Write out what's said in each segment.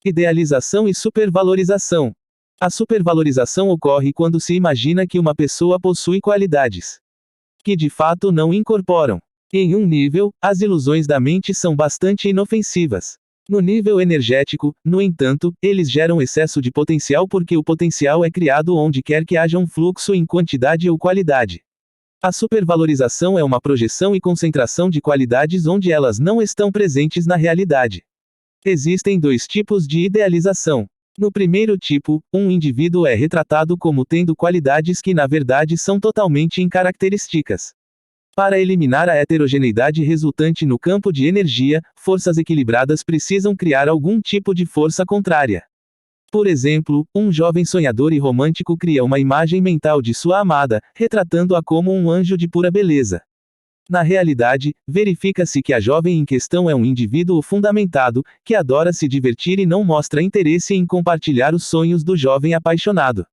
Idealização e supervalorização. A supervalorização ocorre quando se imagina que uma pessoa possui qualidades que de fato não incorporam. Em um nível, as ilusões da mente são bastante inofensivas. No nível energético, no entanto, eles geram excesso de potencial porque o potencial é criado onde quer que haja um fluxo em quantidade ou qualidade. A supervalorização é uma projeção e concentração de qualidades onde elas não estão presentes na realidade. Existem dois tipos de idealização. No primeiro tipo, um indivíduo é retratado como tendo qualidades que na verdade são totalmente incaracterísticas. Para eliminar a heterogeneidade resultante no campo de energia, forças equilibradas precisam criar algum tipo de força contrária. Por exemplo, um jovem sonhador e romântico cria uma imagem mental de sua amada, retratando-a como um anjo de pura beleza. Na realidade, verifica-se que a jovem em questão é um indivíduo fundamentado, que adora se divertir e não mostra interesse em compartilhar os sonhos do jovem apaixonado.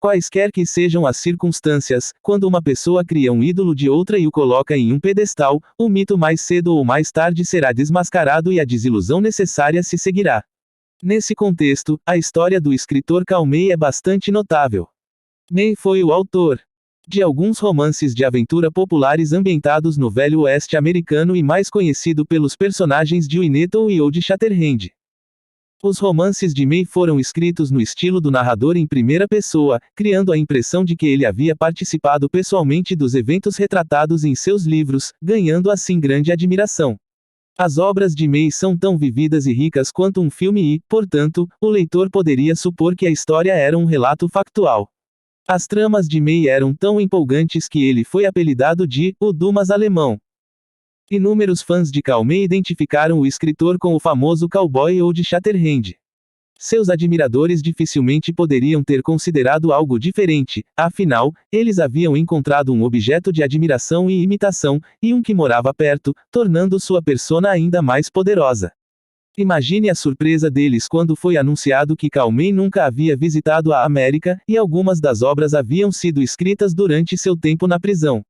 Quaisquer que sejam as circunstâncias, quando uma pessoa cria um ídolo de outra e o coloca em um pedestal, o mito mais cedo ou mais tarde será desmascarado e a desilusão necessária se seguirá. Nesse contexto, a história do escritor Karl May é bastante notável. May foi o autor de alguns romances de aventura populares ambientados no Velho Oeste americano e mais conhecido pelos personagens de Winnetou e Old Shatterhand. Os romances de May foram escritos no estilo do narrador em primeira pessoa, criando a impressão de que ele havia participado pessoalmente dos eventos retratados em seus livros, ganhando assim grande admiração. As obras de May são tão vividas e ricas quanto um filme e, portanto, o leitor poderia supor que a história era um relato factual. As tramas de May eram tão empolgantes que ele foi apelidado de "o Dumas alemão". Inúmeros fãs de Karl May identificaram o escritor com o famoso cowboy Old Shatterhand. Seus admiradores dificilmente poderiam ter considerado algo diferente, afinal, eles haviam encontrado um objeto de admiração e imitação, e um que morava perto, tornando sua persona ainda mais poderosa. Imagine a surpresa deles quando foi anunciado que Karl May nunca havia visitado a América, e algumas das obras haviam sido escritas durante seu tempo na prisão.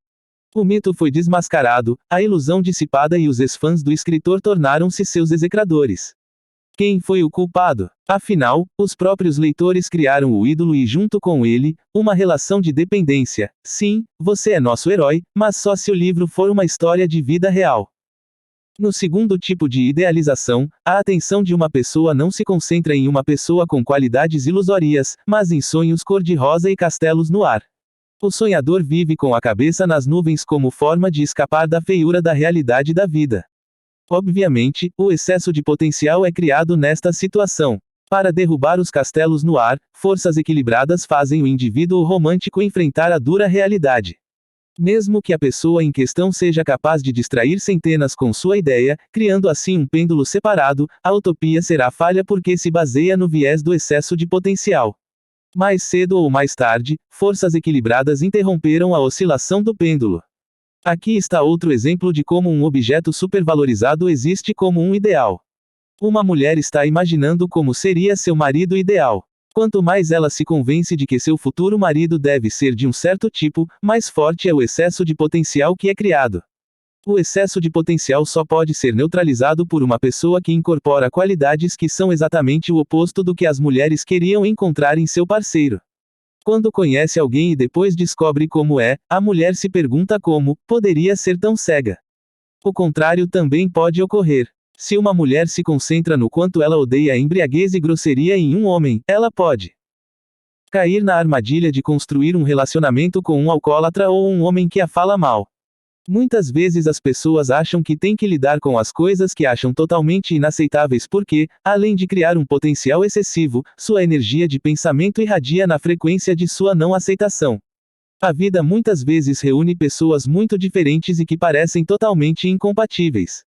O mito foi desmascarado, a ilusão dissipada e os ex-fãs do escritor tornaram-se seus execradores. Quem foi o culpado? Afinal, os próprios leitores criaram o ídolo e junto com ele, uma relação de dependência. Sim, você é nosso herói, mas só se o livro for uma história de vida real. No segundo tipo de idealização, a atenção de uma pessoa não se concentra em uma pessoa com qualidades ilusórias, mas em sonhos cor-de-rosa e castelos no ar. O sonhador vive com a cabeça nas nuvens como forma de escapar da feiura da realidade da vida. Obviamente, o excesso de potencial é criado nesta situação. Para derrubar os castelos no ar, forças equilibradas fazem o indivíduo romântico enfrentar a dura realidade. Mesmo que a pessoa em questão seja capaz de distrair centenas com sua ideia, criando assim um pêndulo separado, a utopia será falha porque se baseia no viés do excesso de potencial. Mais cedo ou mais tarde, forças equilibradas interromperam a oscilação do pêndulo. Aqui está outro exemplo de como um objeto supervalorizado existe como um ideal. Uma mulher está imaginando como seria seu marido ideal. Quanto mais ela se convence de que seu futuro marido deve ser de um certo tipo, mais forte é o excesso de potencial que é criado. O excesso de potencial só pode ser neutralizado por uma pessoa que incorpora qualidades que são exatamente o oposto do que as mulheres queriam encontrar em seu parceiro. Quando conhece alguém e depois descobre como é, a mulher se pergunta como poderia ser tão cega. O contrário também pode ocorrer. Se uma mulher se concentra no quanto ela odeia embriaguez e grosseria em um homem, ela pode cair na armadilha de construir um relacionamento com um alcoólatra ou um homem que a fala mal. Muitas vezes as pessoas acham que têm que lidar com as coisas que acham totalmente inaceitáveis porque, além de criar um potencial excessivo, sua energia de pensamento irradia na frequência de sua não aceitação. A vida muitas vezes reúne pessoas muito diferentes e que parecem totalmente incompatíveis.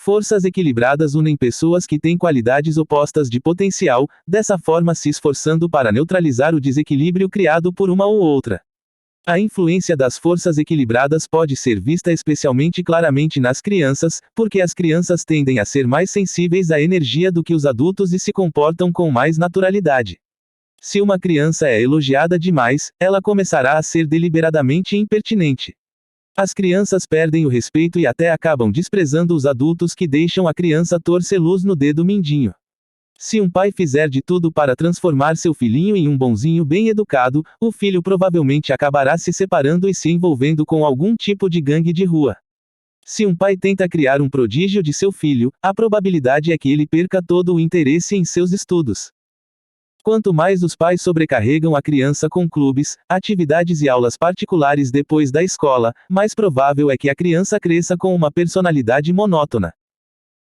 Forças equilibradas unem pessoas que têm qualidades opostas de potencial, dessa forma se esforçando para neutralizar o desequilíbrio criado por uma ou outra. A influência das forças equilibradas pode ser vista especialmente claramente nas crianças, porque as crianças tendem a ser mais sensíveis à energia do que os adultos e se comportam com mais naturalidade. Se uma criança é elogiada demais, ela começará a ser deliberadamente impertinente. As crianças perdem o respeito e até acabam desprezando os adultos que deixam a criança torcer luz no dedo mindinho. Se um pai fizer de tudo para transformar seu filhinho em um bonzinho bem educado, o filho provavelmente acabará se separando e se envolvendo com algum tipo de gangue de rua. Se um pai tenta criar um prodígio de seu filho, a probabilidade é que ele perca todo o interesse em seus estudos. Quanto mais os pais sobrecarregam a criança com clubes, atividades e aulas particulares depois da escola, mais provável é que a criança cresça com uma personalidade monótona.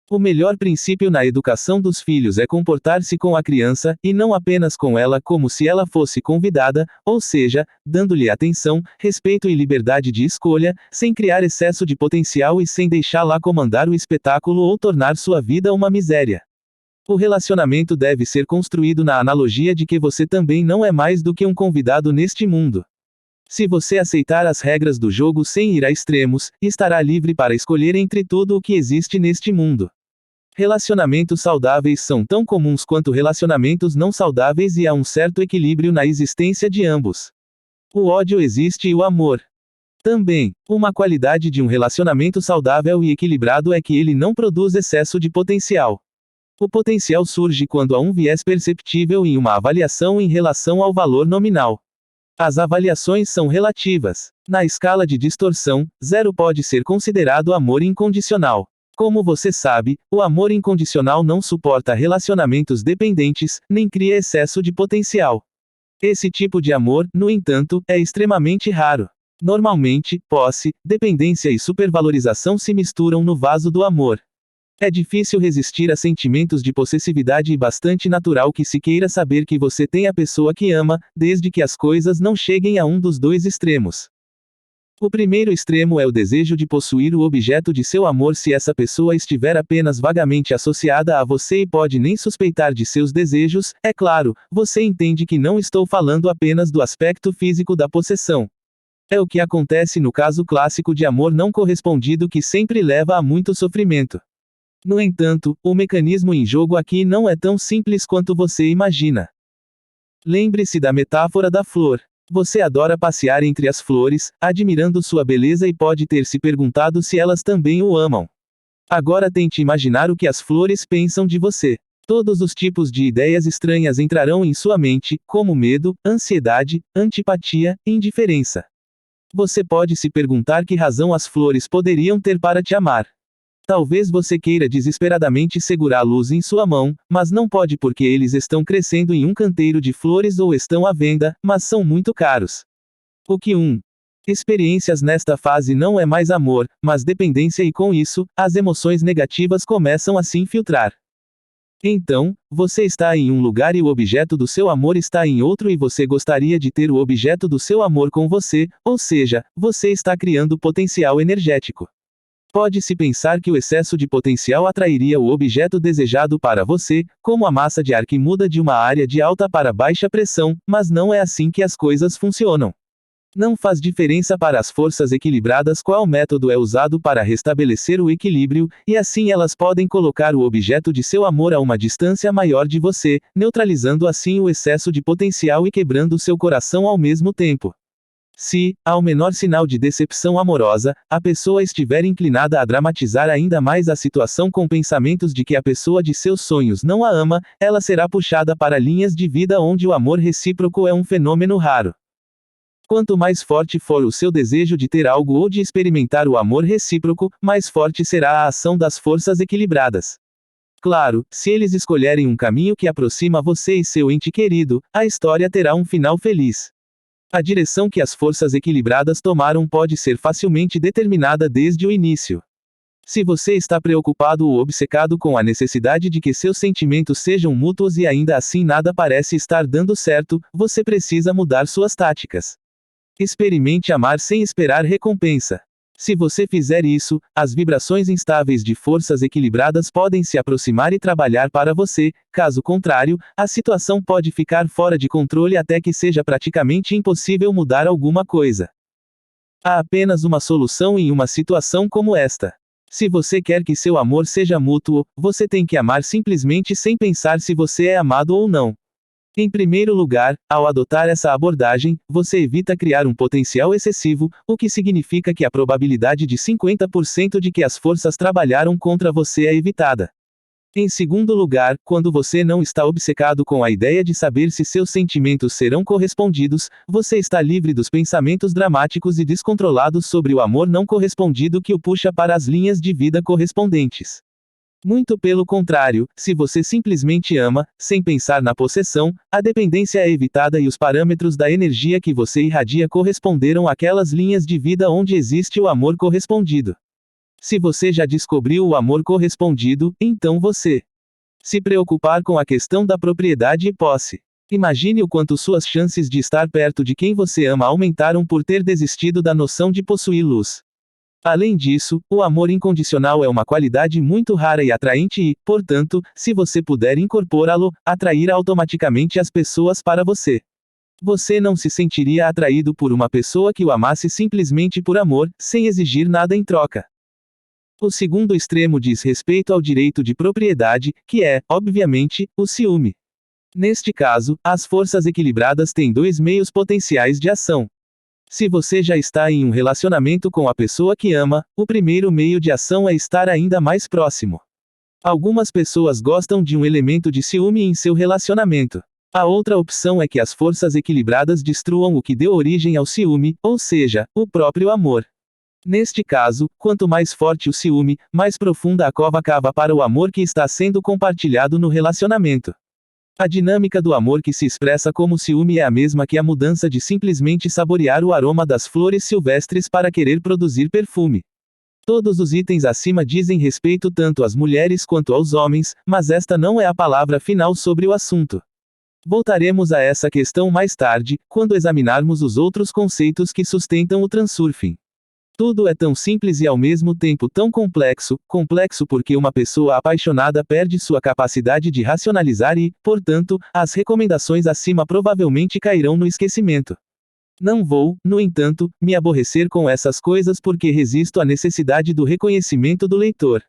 O melhor princípio na educação dos filhos é comportar-se com a criança, e não apenas com ela como se ela fosse convidada, ou seja, dando-lhe atenção, respeito e liberdade de escolha, sem criar excesso de potencial e sem deixá-la comandar o espetáculo ou tornar sua vida uma miséria. O relacionamento deve ser construído na analogia de que você também não é mais do que um convidado neste mundo. Se você aceitar as regras do jogo sem ir a extremos, estará livre para escolher entre tudo o que existe neste mundo. Relacionamentos saudáveis são tão comuns quanto relacionamentos não saudáveis e há um certo equilíbrio na existência de ambos. O ódio existe e o amor também. Uma qualidade de um relacionamento saudável e equilibrado é que ele não produz excesso de potencial. O potencial surge quando há um viés perceptível em uma avaliação em relação ao valor nominal. As avaliações são relativas. Na escala de distorção, 0 pode ser considerado amor incondicional. Como você sabe, o amor incondicional não suporta relacionamentos dependentes, nem cria excesso de potencial. Esse tipo de amor, no entanto, é extremamente raro. Normalmente, posse, dependência e supervalorização se misturam no vaso do amor. É difícil resistir a sentimentos de possessividade e bastante natural que se queira saber que você tem a pessoa que ama, desde que as coisas não cheguem a um dos dois extremos. O primeiro extremo é o desejo de possuir o objeto de seu amor se essa pessoa estiver apenas vagamente associada a você e pode nem suspeitar de seus desejos, é claro, você entende que não estou falando apenas do aspecto físico da possessão. É o que acontece no caso clássico de amor não correspondido que sempre leva a muito sofrimento. No entanto, o mecanismo em jogo aqui não é tão simples quanto você imagina. Lembre-se da metáfora da flor. Você adora passear entre as flores, admirando sua beleza e pode ter se perguntado se elas também o amam. Agora tente imaginar o que as flores pensam de você. Todos os tipos de ideias estranhas entrarão em sua mente, como medo, ansiedade, antipatia, indiferença. Você pode se perguntar que razão as flores poderiam ter para te amar. Talvez você queira desesperadamente segurá-los em sua mão, mas não pode porque eles estão crescendo em um canteiro de flores ou estão à venda, mas são muito caros. O que experiências nesta fase não é mais amor, mas dependência e com isso, as emoções negativas começam a se infiltrar. Então, você está em um lugar e o objeto do seu amor está em outro e você gostaria de ter o objeto do seu amor com você, ou seja, você está criando potencial energético. Pode-se pensar que o excesso de potencial atrairia o objeto desejado para você, como a massa de ar que muda de uma área de alta para baixa pressão, mas não é assim que as coisas funcionam. Não faz diferença para as forças equilibradas qual método é usado para restabelecer o equilíbrio, e assim elas podem colocar o objeto de seu amor a uma distância maior de você, neutralizando assim o excesso de potencial e quebrando seu coração ao mesmo tempo. Se, ao menor sinal de decepção amorosa, a pessoa estiver inclinada a dramatizar ainda mais a situação com pensamentos de que a pessoa de seus sonhos não a ama, ela será puxada para linhas de vida onde o amor recíproco é um fenômeno raro. Quanto mais forte for o seu desejo de ter algo ou de experimentar o amor recíproco, mais forte será a ação das forças equilibradas. Claro, se eles escolherem um caminho que aproxima você e seu ente querido, a história terá um final feliz. A direção que as forças equilibradas tomaram pode ser facilmente determinada desde o início. Se você está preocupado ou obcecado com a necessidade de que seus sentimentos sejam mútuos e ainda assim nada parece estar dando certo, você precisa mudar suas táticas. Experimente amar sem esperar recompensa. Se você fizer isso, as vibrações instáveis de forças equilibradas podem se aproximar e trabalhar para você, caso contrário, a situação pode ficar fora de controle até que seja praticamente impossível mudar alguma coisa. Há apenas uma solução em uma situação como esta. Se você quer que seu amor seja mútuo, você tem que amar simplesmente sem pensar se você é amado ou não. Em primeiro lugar, ao adotar essa abordagem, você evita criar um potencial excessivo, o que significa que a probabilidade de 50% de que as forças trabalharam contra você é evitada. Em segundo lugar, quando você não está obcecado com a ideia de saber se seus sentimentos serão correspondidos, você está livre dos pensamentos dramáticos e descontrolados sobre o amor não correspondido que o puxa para as linhas de vida correspondentes. Muito pelo contrário, se você simplesmente ama, sem pensar na possessão, a dependência é evitada e os parâmetros da energia que você irradia corresponderam àquelas linhas de vida onde existe o amor correspondido. Se você já descobriu o amor correspondido, então você se preocupar com a questão da propriedade e posse. Imagine o quanto suas chances de estar perto de quem você ama aumentaram por ter desistido da noção de possuí-los. Além disso, o amor incondicional é uma qualidade muito rara e atraente e, portanto, se você puder incorporá-lo, atrairá automaticamente as pessoas para você. Você não se sentiria atraído por uma pessoa que o amasse simplesmente por amor, sem exigir nada em troca. O segundo extremo diz respeito ao direito de propriedade, que é, obviamente, o ciúme. Neste caso, as forças equilibradas têm dois meios potenciais de ação. Se você já está em um relacionamento com a pessoa que ama, o primeiro meio de ação é estar ainda mais próximo. Algumas pessoas gostam de um elemento de ciúme em seu relacionamento. A outra opção é que as forças equilibradas destruam o que deu origem ao ciúme, ou seja, o próprio amor. Neste caso, quanto mais forte o ciúme, mais profunda a cova cava para o amor que está sendo compartilhado no relacionamento. A dinâmica do amor que se expressa como ciúme é a mesma que a mudança de simplesmente saborear o aroma das flores silvestres para querer produzir perfume. Todos os itens acima dizem respeito tanto às mulheres quanto aos homens, mas esta não é a palavra final sobre o assunto. Voltaremos a essa questão mais tarde, quando examinarmos os outros conceitos que sustentam o transurfing. Tudo é tão simples e ao mesmo tempo tão complexo porque uma pessoa apaixonada perde sua capacidade de racionalizar e, portanto, as recomendações acima provavelmente cairão no esquecimento. Não vou, no entanto, me aborrecer com essas coisas porque resisto à necessidade do reconhecimento do leitor.